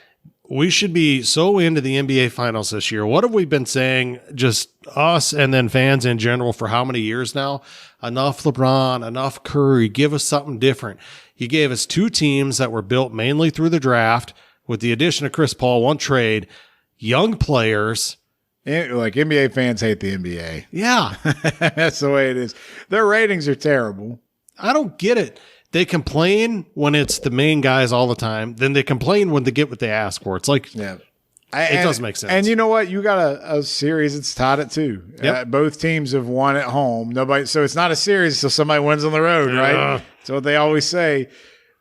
we should be so into the NBA Finals this year. What have we been saying, just us and then fans in general, for how many years now? Enough LeBron, enough Curry. Give us something different. You gave us two teams that were built mainly through the draft, with the addition of Chris Paul, one trade, young players. Like, NBA fans hate the NBA. Yeah. That's the way it is. Their ratings are terrible. I don't get it. They complain when it's the main guys all the time. Then they complain when they get what they ask for. It's like, Yeah. it doesn't make sense. And you know what? You got a series that's tied at 2. Yep. Both teams have won at home. So it's not a series till somebody wins on the road, right? That's what they always say.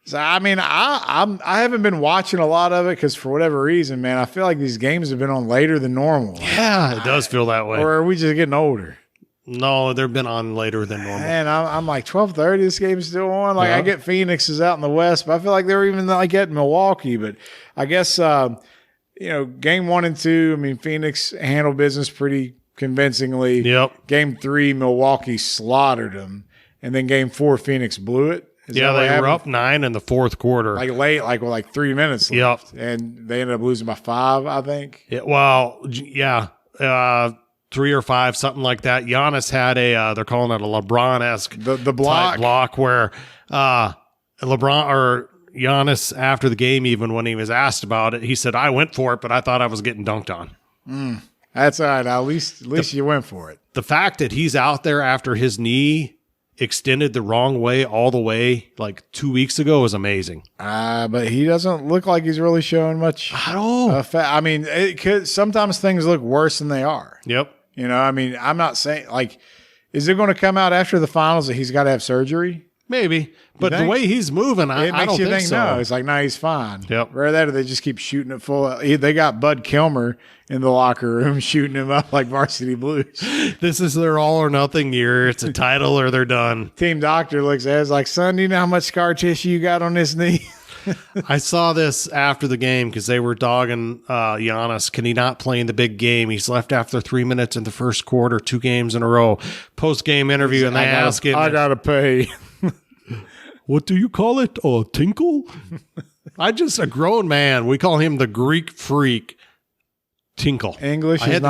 So, I mean, I haven't been watching a lot of it because for whatever reason, man, I feel like these games have been on later than normal. Yeah, it does feel that way. Or are we just getting older? No, they've been on later than normal. Man, I'm like 12:30. This game's still on. Like, I get Phoenix is out in the West, but I feel like they're even like at Milwaukee. But I guess game 1 and 2. I mean, Phoenix handled business pretty convincingly. Yep. Game 3, Milwaukee slaughtered them, and then game 4, Phoenix blew it. They were up 9 in the fourth quarter. Like late, like 3 minutes left. Yep. And they ended up losing by 5, I think. Yeah, 3 or 5, something like that. Giannis had they're calling it a LeBron-esque the block where LeBron or Giannis, after the game, even when he was asked about it, he said, I went for it, but I thought I was getting dunked on. That's all right. At least you went for it. The fact that he's out there after his knee extended the wrong way all the way like 2 weeks ago is amazing. But he doesn't look like he's really showing much. I don't. I mean, sometimes things look worse than they are. Yep. I mean, I'm not saying, like, is it going to come out after the finals that he's got to have surgery? Maybe. But the way he's moving, I don't think so. No. It's like, no, he's fine. Yep. Rather that, or they just keep shooting it full. They got Bud Kilmer in the locker room shooting him up like Varsity Blues. This is their all or nothing year. It's a title or they're done. Team doctor looks at it, like, son, do you know how much scar tissue you got on this knee? I saw this after the game because they were dogging Giannis. Can he not play in the big game? He's left after 3 minutes in the first quarter, 2 games in a row. Post-game interview, and they ask him, I got to pay. What do you call it? Oh, tinkle? A grown man. We call him the Greek freak. Tinkle. English is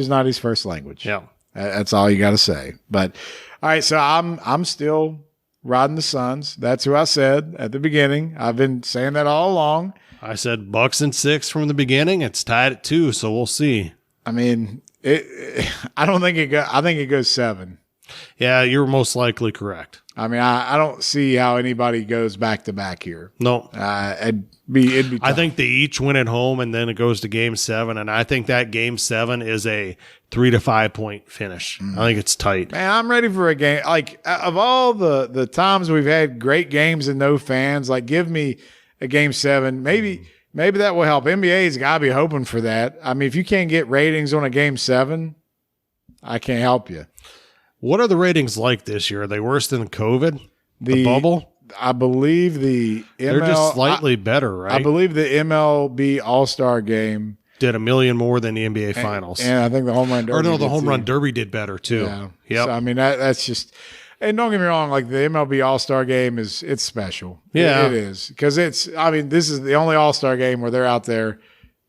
not his first language. Yeah. That's all you got to say. But all right, so I'm still riding the Suns. That's who I said at the beginning. I've been saying that all along. I said Bucks and 6 from the beginning. It's tied at 2, so we'll see. I mean, I don't think I think it goes 7. Yeah, you're most likely correct. I mean, I don't see how anybody goes back to back here. No. It'd be tough. I think they each win at home, and then it goes to game 7, and I think that game 7 is a 3 to 5 point finish. I think it's tight. Man, I'm ready for a game. Like, of all the times we've had great games and no fans, like, give me a game 7. Maybe that will help. NBA's got to be hoping for that. I mean, if you can't get ratings on a game 7, I can't help you. What are the ratings like this year? Are they worse than COVID? The bubble? I believe they're just slightly better, right? I believe the MLB All-Star Game did 1 million more than the NBA Finals. And I think the home run derby. The home run derby did better too. Yeah. Yep. So, I mean, that's just, and don't get me wrong, like the MLB All-Star Game it's special. Yeah. It is. Because this is the only All-Star Game where they're out there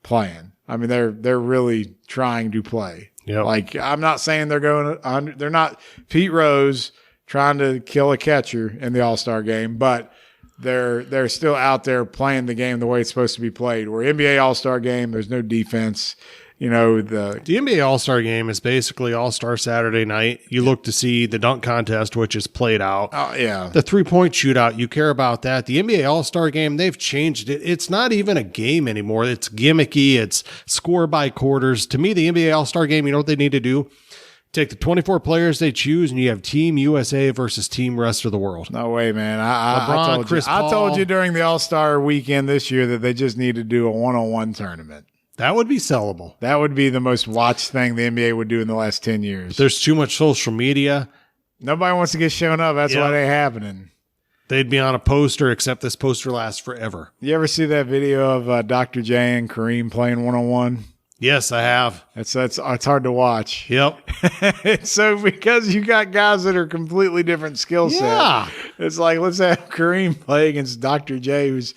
playing. I mean, they're really trying to play. Yep. Like, I'm not saying they're not Pete Rose trying to kill a catcher in the All-Star Game, but they're still out there playing the game the way it's supposed to be played. Where NBA All-Star Game, there's no defense. The NBA All-Star Game is basically All-Star Saturday night. You look to see the dunk contest, which is played out. Oh, yeah. The 3-point shootout, you care about that. The NBA All-Star Game, they've changed it. It's not even a game anymore. It's gimmicky. It's score by quarters. To me, the NBA All-Star Game, you know what they need to do? Take the 24 players they choose, and you have Team USA versus Team Rest of the World. No way, man. I told you during the All-Star weekend this year that they just need to do a one-on-one tournament. That would be sellable. That would be the most watched thing the NBA would do in the last 10 years. There's too much social media. Nobody wants to get shown up. That's why they're happening. They'd be on a poster, except this poster lasts forever. You ever see that video of Dr. J and Kareem playing one-on-one? Yes, I have. It's hard to watch. Yep. So because you got guys that are completely different skill set, it's like, let's have Kareem play against Dr. J, who's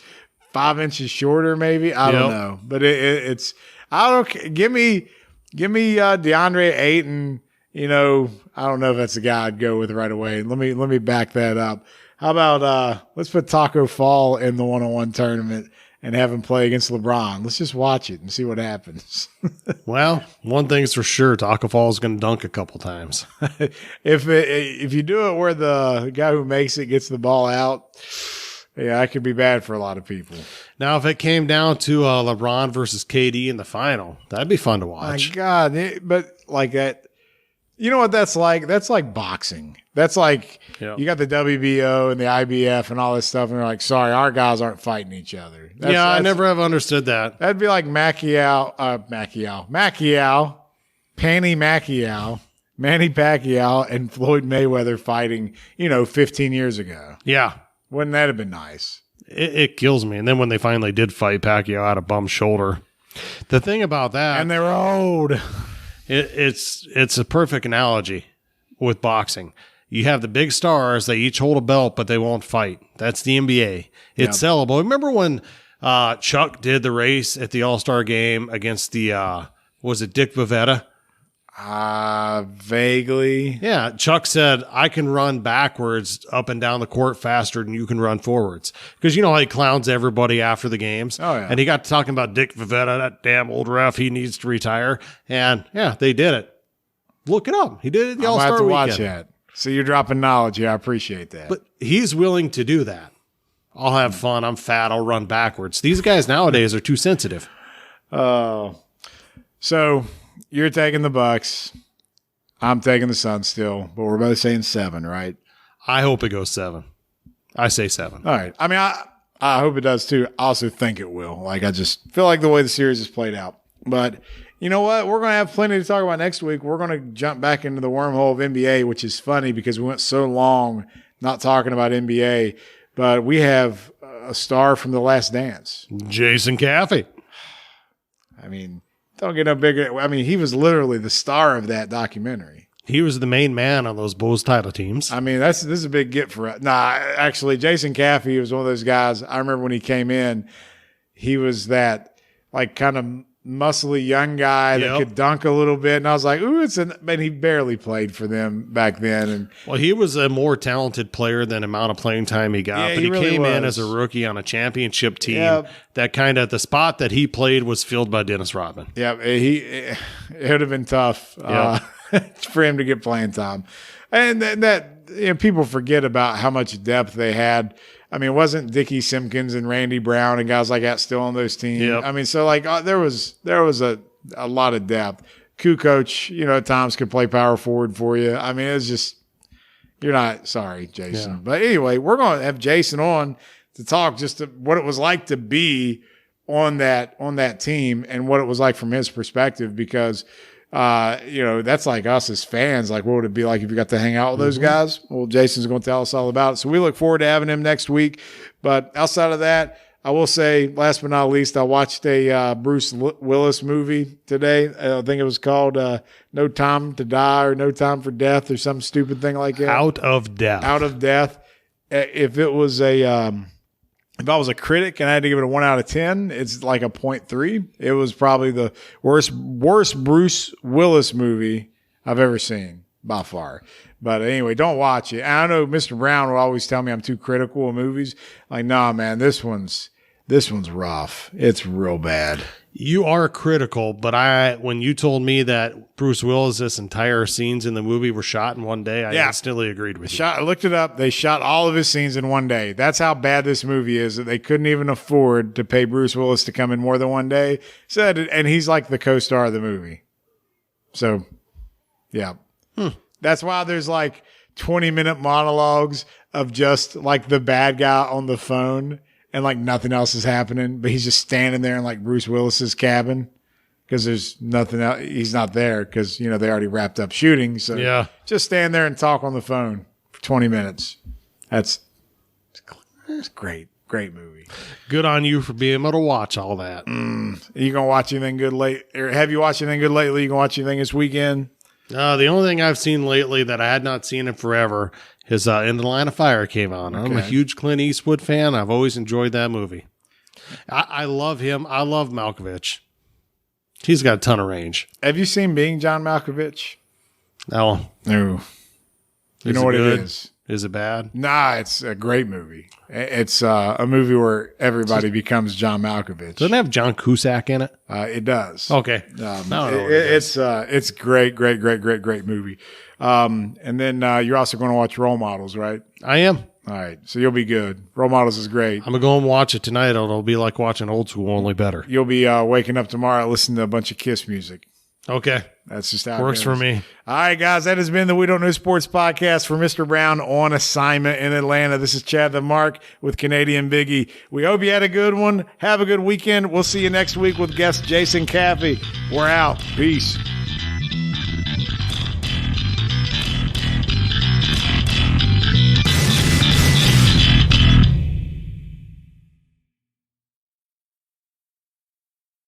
5 inches shorter, maybe. I don't know, but it's. I don't. Give me DeAndre Ayton. I don't know if that's the guy I'd go with right away. Let me back that up. How about let's put Taco Fall in the 1-on-1 tournament and have him play against LeBron. Let's just watch it and see what happens. Well, one thing's for sure, Taco Fall is going to dunk a couple times. If you do it where the guy who makes it gets the ball out, yeah, that could be bad for a lot of people. Now, if it came down to LeBron versus KD in the final, that'd be fun to watch. My God, but like that, you know what that's like? That's like boxing. That's like you got the WBO and the IBF and all this stuff, and they're like, sorry, our guys aren't fighting each other. I never have understood that. That'd be like Manny Pacquiao, and Floyd Mayweather fighting, 15 years ago. Yeah. Wouldn't that have been nice? It kills me. And then when they finally did fight, Pacquiao had a bum shoulder. The thing about that, and they were old. It's a perfect analogy with boxing. You have the big stars; they each hold a belt, but they won't fight. That's the NBA. It's sellable. Remember when Chuck did the race at the All-Star Game against the was it Dick Vivetta? Vaguely. Yeah, Chuck said, I can run backwards up and down the court faster than you can run forwards. Because how he clowns everybody after the games. Oh, yeah. And he got to talking about Dick Vivetta, that damn old ref, he needs to retire. And, yeah, they did it. Look it up. He did it at the All-Star Weekend. Watch that. So you're dropping knowledge. Yeah, I appreciate that. But he's willing to do that. I'll have fun. I'm fat. I'll run backwards. These guys nowadays are too sensitive. So you're taking the Bucks. I'm taking the Suns still, but we're both saying 7, right? I hope it goes 7. I say 7. All right. I mean, I hope it does too. I also think it will. Like, I just feel like the way the series is played out. But you know what? We're going to have plenty to talk about next week. We're going to jump back into the wormhole of NBA, which is funny because we went so long not talking about NBA. But we have a star from The Last Dance. Jason Caffey. I mean, don't get no bigger. I mean, he was literally the star of that documentary. He was the main man on those Bulls title teams. I mean, this is a big get for us. Nah, actually, Jason Caffey was one of those guys. I remember when he came in, he was that like kind of muscly young guy that could dunk a little bit, and I was like, ooh, but he barely played for them back then. And well, he was a more talented player than the amount of playing time he got. Yeah, but he really came in was. as a rookie on a championship team. That kind of the spot that he played was filled by Dennis Rodman. Yeah, it would have been tough for him to get playing time, and that people forget about how much depth they had. I mean, it wasn't Dickie Simpkins and Randy Brown and guys like that still on those teams. Yep. I mean, so like there was a lot of depth. Kukoc, at times could play power forward for you. I mean, it's just you're not sorry, Jason. Yeah. But anyway, we're going to have Jason on to talk just what it was like to be on that team and what it was like from his perspective because. That's like us as fans. Like, what would it be like if you got to hang out with those guys? Well, Jason's going to tell us all about it. So we look forward to having him next week. But outside of that, I will say, last but not least, I watched a Bruce Willis movie today. I think it was called No Time to Die or No Time for Death or some stupid thing like that. Out of Death. Out of Death. If it was if I was a critic and I had to give it a 1 out of 10, it's like a 0.3. It was probably the worst Bruce Willis movie I've ever seen by far. But anyway, don't watch it. And I know Mr. Brown will always tell me I'm too critical of movies. Like, nah, man, this one's rough. It's real bad. You are critical, but when you told me that Bruce Willis' entire scenes in the movie were shot in one day, I instantly agreed with you. I looked it up. They shot all of his scenes in one day. That's how bad this movie is, that they couldn't even afford to pay Bruce Willis to come in more than one day. And he's like the co-star of the movie. So, yeah. That's why there's like 20-minute monologues of just like the bad guy on the phone. And like nothing else is happening, but he's just standing there in like Bruce Willis's cabin because there's nothing else. He's not there because, they already wrapped up shooting. So just stand there and talk on the phone for 20 minutes. That's great. Great movie. Good on you for being able to watch all that. Are you going to watch anything good late? Or have you watched anything good lately? You going to watch anything this weekend? The only thing I've seen lately that I had not seen in forever is In the Line of Fire came on. Okay. I'm a huge Clint Eastwood fan. I've always enjoyed that movie. I love him. I love Malkovich. He's got a ton of range. Have you seen Being John Malkovich? No. No. You know what good? it is? Is it bad? Nah, it's a great movie. It's a movie where everybody becomes John Malkovich. Doesn't it have John Cusack in it? It does. Okay. It's great movie. And then you're also going to watch Role Models, right? I am. All right, so you'll be good. Role Models is great. I'm going to go and watch it tonight. It'll be like watching Old School, only better. You'll be waking up tomorrow listening to a bunch of Kiss music. Okay. That's just how Works it for goes. me. All right, guys, that has been the We Don't Know Sports podcast for Mr. Brown on assignment in Atlanta. This is Chad the Mark with Canadian Biggie. We hope you had a good one. Have a good weekend. We'll see you next week with guest Jason Caffey. We're out. Peace.